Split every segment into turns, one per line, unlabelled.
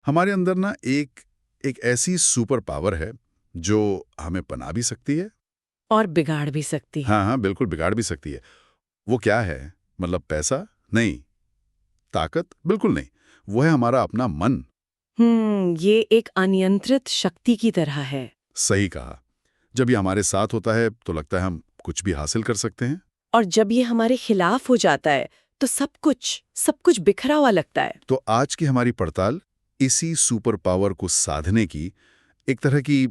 हमारे अंदर ना एक एक ऐसी सुपर पावर है जो हमें बना भी सकती है।
और बिगाड़ भी सकती है।
हाँ हाँ, बिल्कुल बिगाड़ भी सकती है। वो क्या है? मतलब पैसा नहीं, ताकत बिल्कुल नहीं, वो है हमारा अपना मन।
ये एक अनियंत्रित शक्ति की तरह है।
सही कहा। जब ये हमारे साथ होता है तो लगता है हम कुछ भी हासिल कर सकते हैं।
और जब ये हमारे खिलाफ हो जाता है तो सब कुछ बिखरा हुआ लगता है।
तो आज की हमारी पड़ताल इसी सुपर पावर को साधने की, एक तरह की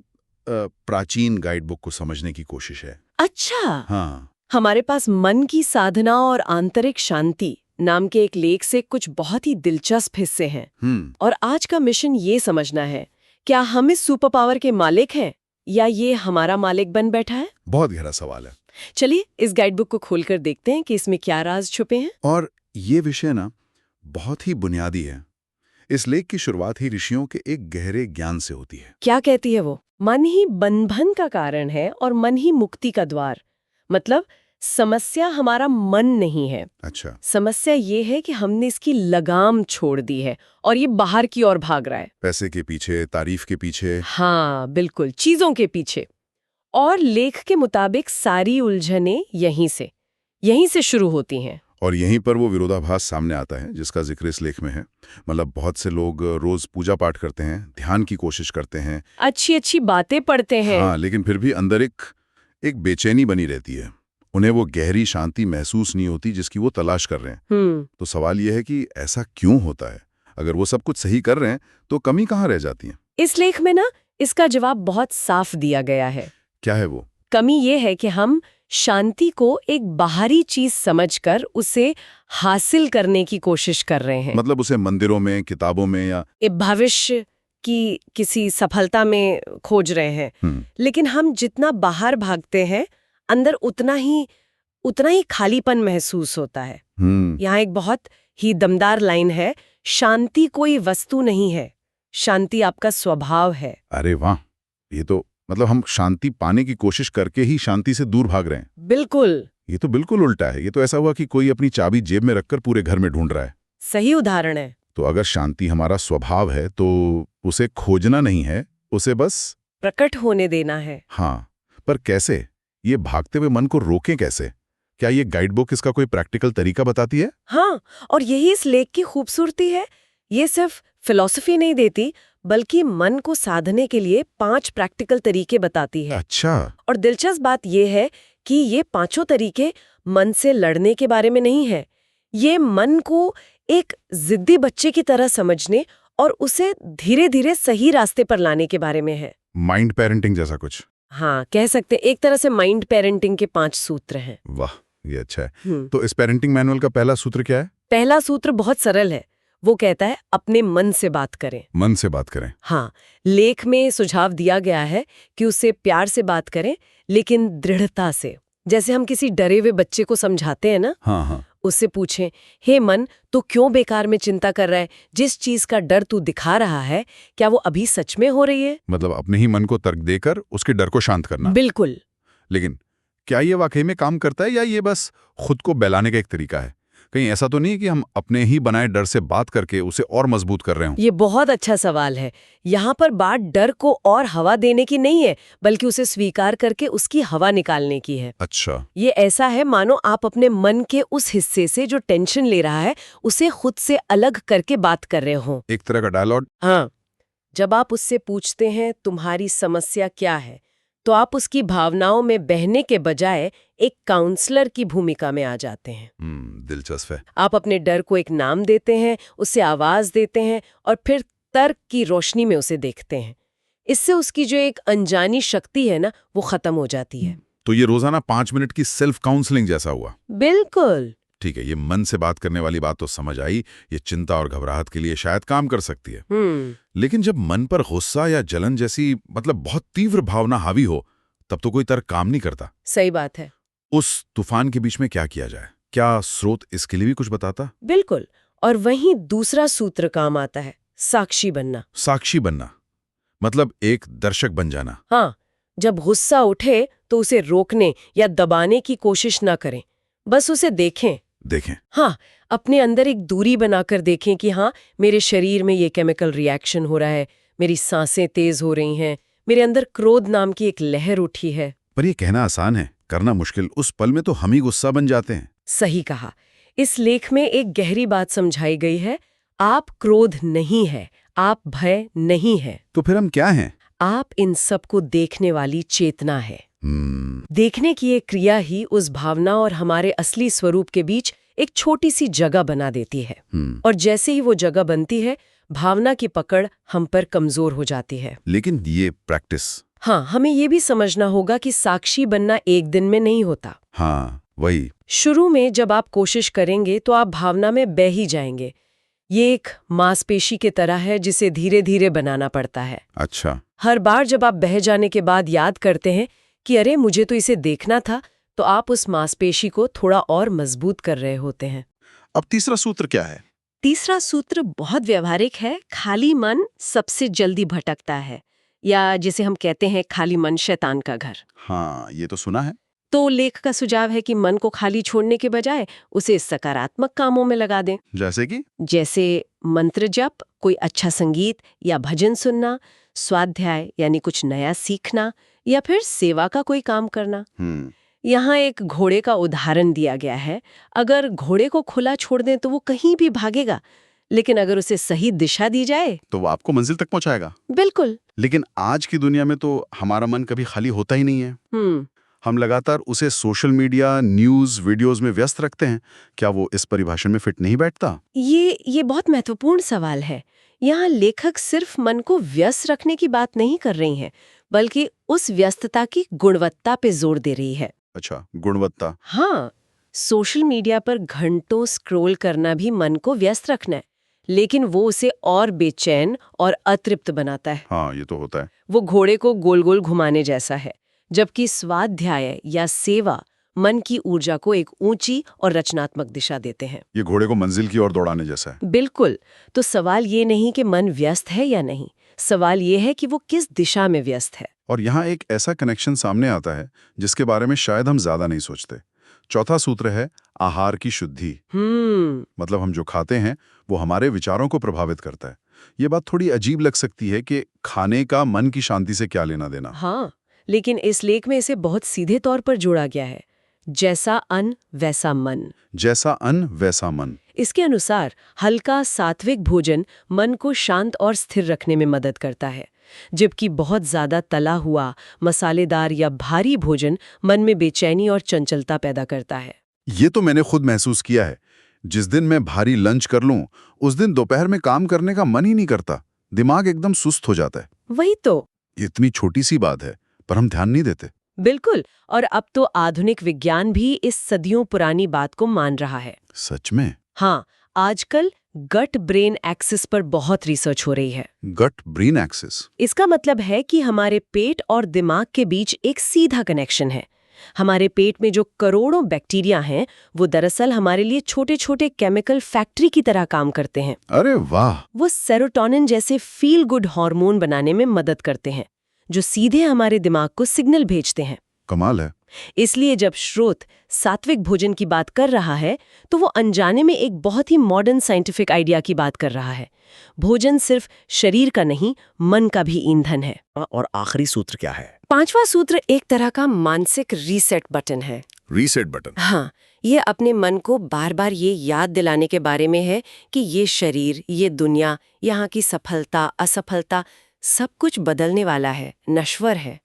प्राचीन गाइडबुक को समझने की कोशिश है।
अच्छा,
हाँ।
हमारे पास मन की साधना और आंतरिक शांति नाम के एक लेख से कुछ बहुत ही दिलचस्प हिस्से हैं। और आज का मिशन ये समझना है, क्या हम इस सुपर पावर के मालिक हैं या ये हमारा मालिक बन बैठा है?
बहुत गहरा सवाल है।
चलिए इस गाइडबुक को खोलकर देखते हैं कि इसमें क्या राज छुपे हैं।
और ये विषय ना बहुत ही बुनियादी है। इस लेख की शुरुआत ही ऋषियों के एक गहरे ज्ञान से होती है।
क्या कहती है वो? मन ही बंधन का कारण है और मन ही मुक्ति का द्वार। मतलब समस्या हमारा मन नहीं है।
अच्छा।
समस्या ये है कि हमने इसकी लगाम छोड़ दी है और ये बाहर की ओर भाग रहा है।
पैसे के पीछे, तारीफ के पीछे।
हाँ बिल्कुल, चीजों के पीछे। और लेख के मुताबिक सारी उलझनें यहीं से शुरू होती हैं।
और यहीं पर वो विरोधाभास सामने आता है जिसका जिक्र इस लेख में है। मतलब बहुत से लोग रोज पूजा पाठ करते हैं, ध्यान की कोशिश करते हैं,
अच्छी अच्छी बातें पढ़ते हैं।
हाँ, लेकिन फिर भी अंदर एक बेचैनी बनी रहती है। उन्हें वो गहरी शांति महसूस नहीं होती जिसकी वो तलाश कर रहे हैं। तो सवाल यह है कि ऐसा क्यों होता है? अगर वो सब कुछ सही कर रहे हैं तो कमी कहाँ रह जाती है?
इस लेख में ना इसका जवाब बहुत साफ दिया गया है।
क्या है वो?
कमी ये है कि हम शांति को एक बाहरी चीज समझकर उसे हासिल करने की कोशिश कर रहे हैं।
मतलब उसे मंदिरों में, किताबों में या
एक भविष्य की किसी सफलता में खोज रहे हैं। लेकिन हम जितना बाहर भागते हैं अंदर उतना ही खालीपन महसूस होता है। यहाँ एक बहुत ही दमदार लाइन है, शांति कोई वस्तु नहीं है, शांति आपका स्वभाव है।
अरे वाह, ये तो मतलब हम शांति पाने की कोशिश करके ही शांति से दूर भाग रहे हैं।
बिल्कुल।
ये तो बिल्कुल उल्टा है। ये तो ऐसा हुआ कि कोई अपनी चाबी जेब में रखकर पूरे घर में ढूंढ रहा है।
सही उदाहरण है।
तो अगर शांति हमारा स्वभाव है तो उसे खोजना नहीं है, उसे बस
प्रकट होने देना है।
हाँ, पर कैसे? ये भागते हुए मन को रोकें कैसे? क्या ये गाइडबुक इसका कोई प्रैक्टिकल तरीका बताती है?
हाँ, और यही इस लेख की खूबसूरती है। ये सिर्फ फिलॉसफी नहीं देती बल्कि मन को साधने के लिए 5 प्रैक्टिकल तरीके बताती है।
अच्छा।
और दिलचस्प बात यह है कि ये 5 तरीके मन से लड़ने के बारे में नहीं है। ये मन को एक जिद्दी बच्चे की तरह समझने और उसे धीरे धीरे सही रास्ते पर लाने के बारे में है।
माइंड पेरेंटिंग जैसा कुछ?
हाँ, कह सकते एक तरह से माइंड पेरेंटिंग के 5 सूत्र हैं।
वाह, ये अच्छा है। तो इस पेरेंटिंग मैनुअल का पहला सूत्र क्या है?
पहला सूत्र बहुत सरल है। वो कहता है अपने मन से बात करें।
मन से बात करें।
हाँ, लेख में सुझाव दिया गया है कि उससे प्यार से बात करें, लेकिन दृढ़ता से। जैसे हम किसी डरे हुए बच्चे को समझाते हैं ना।
हाँ हाँ।
उससे पूछें, हे मन, तू क्यों बेकार में चिंता कर रहा है? जिस चीज का डर तू दिखा रहा है, क्या वो अभी सच में हो रही है?
मतलब अपने ही मन को तर्क देकर उसके डर को शांत करना।
बिल्कुल।
लेकिन क्या ये वाकई में काम करता है या ये बस खुद को बहलाने का एक तरीका है? कहीं ऐसा तो नहीं है कि हम अपने ही बनाए डर से बात करके उसे और मजबूत कर रहे हों?
ये बहुत अच्छा सवाल है। यहाँ पर बात डर को और हवा देने की नहीं है, बल्कि उसे स्वीकार करके उसकी हवा निकालने की है।
अच्छा।
ये ऐसा है मानो आप अपने मन के उस हिस्से से जो टेंशन ले रहा है उसे खुद से अलग करके बात कर रहे हो।
एक तरह का डायलॉग।
हाँ, जब आप उससे पूछते हैं तुम्हारी समस्या क्या है, तो आप उसकी भावनाओं में बहने के बजाय एक काउंसलर की भूमिका में आ जाते हैं।
दिलचस्प है।
आप अपने डर को एक नाम देते हैं, उसे आवाज देते हैं और फिर तर्क की रोशनी में उसे देखते हैं। इससे उसकी जो एक अनजानी शक्ति है ना, वो खत्म हो जाती है।
तो ये रोजाना 5 मिनट की सेल्फ काउंसलिंग जैसा हुआ?
बिल्कुल।
ठीक है, ये मन से बात करने वाली बात तो समझ आई। ये चिंता और घबराहट के लिए शायद काम कर सकती है। लेकिन जब मन पर गुस्सा या जलन जैसी मतलब बहुत तीव्र भावना हावी हो, तब तो कोई तर्क काम नहीं करता।
सही बात है।
उस तूफान के बीच में क्या किया जाए? क्या स्रोत इसके लिए भी कुछ बताता?
बिल्कुल। और वहीं दूसरा सूत्र काम आता है, साक्षी बनना।
साक्षी बनना मतलब एक दर्शक बन जाना।
हाँ, जब गुस्सा उठे तो उसे रोकने या दबाने की कोशिश ना करें, बस उसे देखें,
देखें।
हाँ, अपने अंदर एक दूरी बनाकर देखें कि हाँ, मेरे शरीर में ये केमिकल रिएक्शन हो रहा है, मेरी सांसें तेज हो रही हैं, मेरे अंदर क्रोध नाम की एक लहर उठी है।
पर ये कहना आसान है, करना मुश्किल। उस पल में तो हम ही गुस्सा बन जाते हैं।
सही कहा। इस लेख में एक गहरी बात समझाई गई है। आप क्रोध नहीं है, आप भय नहीं है।
तो फिर हम क्या हैं?
आप इन सब को देखने वाली चेतना है। देखने की ये क्रिया ही उस भावना और हमारे असली स्वरूप के बीच एक छोटी सी जगह बना देती है। और जैसे ही वो जगह बनती है, भावना की पकड़ हम पर कमजोर हो जाती है।
लेकिन ये प्रैक्टिस।
हाँ, हमें ये भी समझना होगा कि साक्षी बनना एक दिन में नहीं होता।
हाँ, वही।
शुरू में जब आप कोशिश करेंगे तो आप भावना में बह ही जाएंगे। ये एक मांसपेशी की तरह है जिसे धीरे धीरे बनाना पड़ता है।
अच्छा।
हर बार जब आप बह जाने के बाद याद करते हैं कि अरे मुझे तो इसे देखना था, तो आप उस मांसपेशी को थोड़ा और मजबूत कर रहे होते हैं।
अब तीसरा सूत्र क्या है?
तीसरा सूत्र बहुत व्यवहारिक है। खाली मन सबसे जल्दी भटकता है, या जिसे हम कहते हैं खाली मन शैतान का घर।
हाँ, ये तो सुना है।
तो लेख का सुझाव है कि मन को खाली छोड़ने के बजाय उसे सकारात्मक कामों में लगा दें। जैसे मंत्र जप, कोई अच्छा संगीत या भजन सुनना, स्वाध्याय यानी कुछ नया सीखना, या फिर सेवा का कोई काम करना। यहाँ एक घोड़े का उदाहरण दिया गया है। अगर घोड़े को खुला छोड़ दें तो वो कहीं भी भागेगा, लेकिन अगर उसे सही दिशा दी जाए
तो वो आपको मंजिल तक पहुंचाएगा।
बिल्कुल।
लेकिन आज की दुनिया में तो हमारा मन कभी खाली होता ही नहीं है। हम लगातार उसे सोशल मीडिया, न्यूज़, वीडियोस में व्यस्त रखते हैं। क्या वो इस परिभाषा में फिट नहीं बैठता?
ये बहुत महत्वपूर्ण सवाल है। यहाँ लेखक सिर्फ मन को व्यस्त रखने की बात नहीं कर रही हैं, बल्कि उस व्यस्तता की गुणवत्ता पे जोर दे रही है।
अच्छा, गुणवत्ता।
हाँ, सोशल मीडिया पर घंटों स्क्रॉल करना भी मन को व्यस्त रखना है, लेकिन वो उसे और बेचैन और अतृप्त बनाता है।
हाँ, ये तो होता है।
वो घोड़े को गोल गोल घुमाने जैसा है, जबकि स्वाध्याय या सेवा मन की ऊर्जा को एक ऊंची और रचनात्मक दिशा देते हैं।
ये घोड़े को मंजिल की ओर दौड़ाने जैसा है।
बिल्कुल। तो सवाल ये नहीं कि मन व्यस्त है या नहीं, सवाल ये है कि वो किस दिशा में व्यस्त है।
और यहाँ एक ऐसा कनेक्शन सामने आता है जिसके बारे में शायद हम ज्यादा नहीं सोचते। चौथा सूत्र है आहार की शुद्धि। मतलब हम जो खाते हैं वो हमारे विचारों को प्रभावित करता है। ये बात थोड़ी अजीब लग सकती है कि खाने का मन की शांति से क्या लेना देना।
हाँ, लेकिन इस लेख में इसे बहुत सीधे तौर पर जोड़ा गया है। जैसा अन्न वैसा मन।
जैसा अन्न वैसा मन।
इसके अनुसार हल्का सात्विक भोजन मन को शांत और स्थिर रखने में मदद करता है, जबकि बहुत ज्यादा तला हुआ, मसालेदार या भारी भोजन मन में बेचैनी और चंचलता पैदा करता है।
ये तो मैंने खुद महसूस किया है। जिस दिन मैं भारी लंच कर लूं, उस दिन दोपहर में काम करने का मन ही नहीं करता। दिमाग एकदम सुस्त हो जाता है।
वही तो।
इतनी छोटी सी बात है, पर हम ध्यान नहीं देते।
बिल्कुल। और अब तो आधुनिक विज्ञान भी इस सदियों पुरानी बात को मान रहा है।
सच में?
हाँ, आजकल गट ब्रेन एक्सिस पर बहुत रिसर्च हो रही है।
Gut brain axis?
इसका मतलब है कि हमारे पेट और दिमाग के बीच एक सीधा कनेक्शन है। हमारे पेट में जो करोड़ों बैक्टीरिया हैं, वो दरअसल हमारे लिए छोटे छोटे केमिकल फैक्ट्री की तरह काम करते हैं।
अरे वाह!
वो सेरोटोनिन जैसे फील गुड हार्मोन बनाने में मदद करते हैं, जो सीधे हमारे दिमाग को सिग्नल भेजते हैं।
कमाल है।
इसलिए जब श्रोत सात्विक भोजन की बात कर रहा है, तो वो अनजाने में एक बहुत ही मॉडर्न साइंटिफिक आइडिया की बात कर रहा है। भोजन सिर्फ शरीर का नहीं, मन का भी ईंधन है।
और आखिरी सूत्र क्या है?
पांचवा सूत्र एक तरह का मानसिक रीसेट बटन है।
Reset button?
हाँ, ये अपने मन को बार बार ये याद दिलाने के बारे में है कि ये शरीर, ये दुनिया, यहाँ की सफलता असफलता सब कुछ बदलने वाला है, नश्वर है।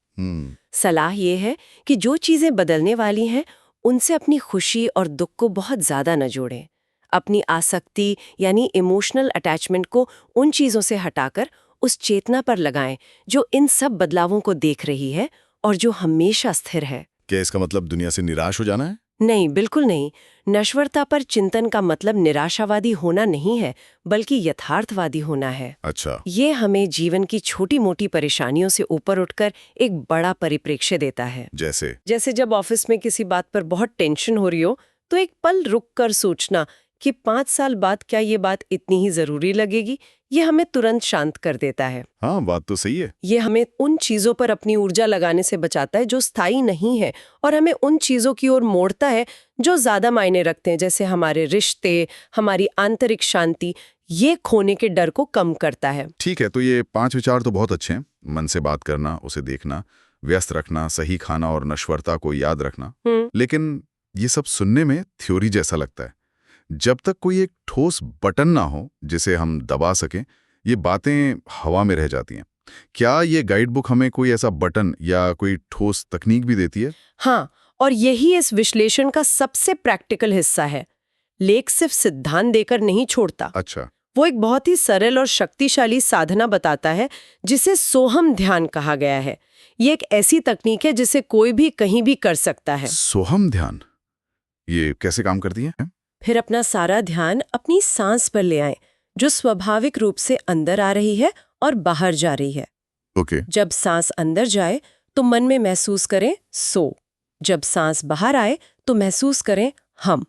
सलाह ये है कि जो चीजें बदलने वाली हैं, उनसे अपनी खुशी और दुख को बहुत ज्यादा न जोड़ें। अपनी आसक्ति यानी इमोशनल अटैचमेंट को उन चीजों से हटाकर उस चेतना पर लगाएं जो इन सब बदलावों को देख रही है और जो हमेशा स्थिर है।
क्या इसका मतलब दुनिया से निराश हो जाना है?
नहीं, बिल्कुल नहीं। नश्वरता पर चिंतन का मतलब निराशावादी होना नहीं है, बल्कि यथार्थवादी होना है।
अच्छा।
ये हमें जीवन की छोटी मोटी परेशानियों से ऊपर उठकर एक बड़ा परिप्रेक्ष्य देता है। जैसे जब ऑफिस में किसी बात पर बहुत टेंशन हो रही हो, तो एक पल रुक कर सोचना कि 5 साल बाद क्या ये बात इतनी ही जरूरी लगेगी ये हमें तुरंत शांत कर देता है।
हाँ, बात तो सही है।
ये हमें उन चीजों पर अपनी ऊर्जा लगाने से बचाता है जो स्थायी नहीं है, और हमें उन चीजों की ओर मोड़ता है जो ज्यादा मायने रखते हैं, जैसे हमारे रिश्ते, हमारी आंतरिक शांति। ये खोने के डर को कम करता है।
ठीक है, तो ये 5 विचार तो बहुत अच्छे हैं। मन से बात करना, उसे देखना, व्यस्त रखना, सही खाना और नश्वरता को याद रखना। लेकिन ये सब सुनने में थ्योरी जैसा लगता है। जब तक कोई एक ठोस बटन ना हो जिसे हम दबा सकें, ये बातें हवा में रह जाती हैं। क्या ये गाइड बुक हमें कोई ऐसा बटन या कोई ठोस तकनीक भी देती है?
हाँ, और यही इस विश्लेषण का सबसे प्रैक्टिकल हिस्सा है। लेख सिर्फ सिद्धांत देकर नहीं छोड़ता।
अच्छा।
वो एक बहुत ही सरल और शक्तिशाली साधना बताता है जिसे सोहम ध्यान कहा गया है। ये एक ऐसी तकनीक है जिसे कोई भी कहीं भी कर सकता है।
सोहम ध्यान, ये कैसे काम करती है?
फिर अपना सारा ध्यान अपनी सांस पर ले आएं, जो स्वाभाविक रूप से अंदर आ रही है और बाहर जा रही है।
ओके।
जब सांस अंदर जाए तो मन में महसूस करें सो। जब सांस बाहर आए तो महसूस करें हम।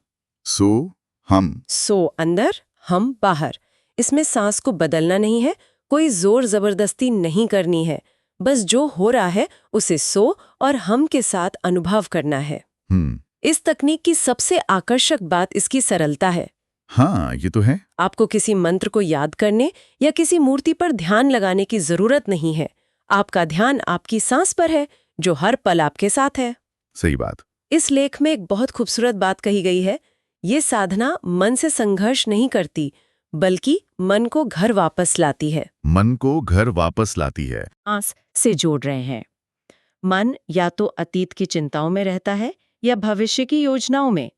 सो अंदर, हम बाहर। इसमें सांस को बदलना नहीं है, कोई जोर जबरदस्ती नहीं करनी है। बस जो हो रहा है उसे सो और हम के साथ अनुभव करना है। इस तकनीक की सबसे आकर्षक बात इसकी सरलता है।
हाँ, ये तो है।
आपको किसी मंत्र को याद करने या किसी मूर्ति पर ध्यान लगाने की जरूरत नहीं है। आपका ध्यान आपकी सांस पर है, जो हर पल आपके साथ है।
सही बात।
इस लेख में एक बहुत खूबसूरत बात कही गई है। ये साधना मन से संघर्ष नहीं करती, बल्कि मन को घर वापस लाती है।
मन को घर वापस लाती है।
सांस से जोड़ रहे हैं। मन या तो अतीत की चिंताओं में रहता है या भविष्य की योजनाओं में,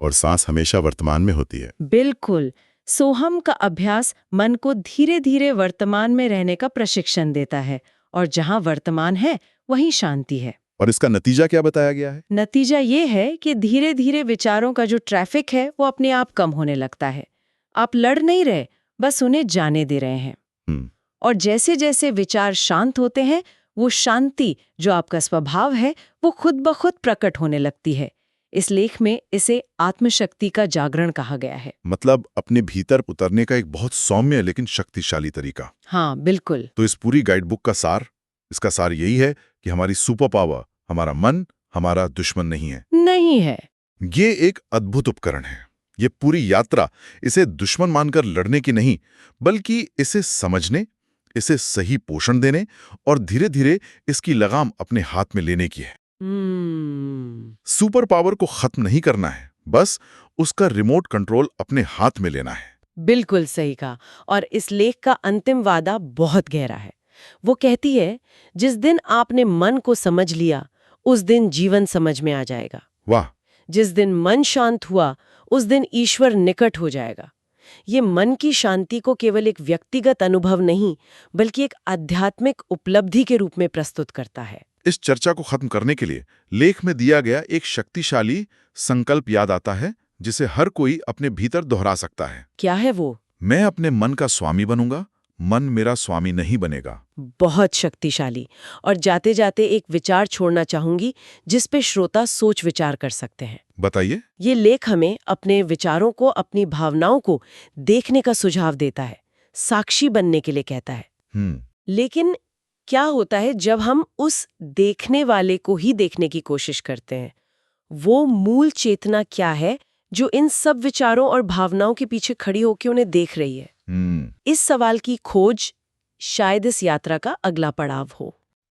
और सांस हमेशा वर्तमान में होती है।
बिल्कुल। सोहम का अभ्यास मन को धीरे धीरे वर्तमान में रहने का प्रशिक्षण देता है, और जहां वर्तमान है वहीं शांति है।
और इसका नतीजा क्या बताया गया है?
नतीजा ये है कि धीरे धीरे विचारों का जो ट्रैफिक है वो अपने आप कम होने लगता है। आप लड़ नहीं रहे, बस उन्हें जाने दे रहे हैं। और जैसे जैसे विचार शांत होते हैं, वो शांति जो आपका स्वभाव है वो खुद ब खुद प्रकट होने लगती है। इस लेख में इसे आत्मशक्ति का जागरण कहा गया है।
मतलब अपने भीतर उतरने का एक बहुत सौम्य लेकिन शक्तिशाली तरीका।
हाँ, बिल्कुल।
तो इस पूरी गाइड बुक का सार, इसका सार यही है कि हमारी सुपर पावर, हमारा मन, हमारा दुश्मन नहीं है। ये एक अद्भुत उपकरण है। ये पूरी यात्रा इसे दुश्मन मानकर लड़ने की नहीं, बल्कि इसे समझने, इसे सही पोषण देने और धीरे धीरे इसकी लगाम अपने हाथ में लेने की है। सुपर पावर को खत्म नहीं करना है, बस उसका रिमोट कंट्रोल अपने हाथ में लेना है।
बिल्कुल सही कहा। और इस लेख का अंतिम वादा बहुत गहरा है। वो कहती है, जिस दिन आपने मन को समझ लिया, उस दिन जीवन समझ में आ जाएगा।
वाह।
जिस दिन मन शांत हुआ, उस दिन ईश्वर निकट हो जाएगा। ये मन की शांति को केवल एक व्यक्तिगत अनुभव नहीं, बल्कि एक आध्यात्मिक उपलब्धि के रूप में प्रस्तुत करता है।
इस चर्चा को खत्म करने के लिए लेख में दिया गया एक शक्तिशाली संकल्प याद आता है, जिसे हर कोई अपने भीतर दोहरा सकता है।
क्या है वो?
मैं अपने मन का स्वामी बनूंगा, मन मेरा स्वामी नहीं बनेगा।
बहुत शक्तिशाली। और जाते जाते एक विचार छोड़ना चाहूंगी जिस पे श्रोता सोच विचार कर सकते हैं।
बताइए।
ये लेख हमें अपने विचारों को, अपनी भावनाओं को देखने का सुझाव देता है, साक्षी बनने के लिए कहता है। लेकिन क्या होता है जब हम उस देखने वाले को ही देखने की कोशिश करते हैं? वो मूल चेतना क्या है जो इन सब विचारों और भावनाओं के पीछे खड़ी होकर उन्हें देख रही है? इस सवाल की खोज शायद इस यात्रा का अगला पड़ाव हो।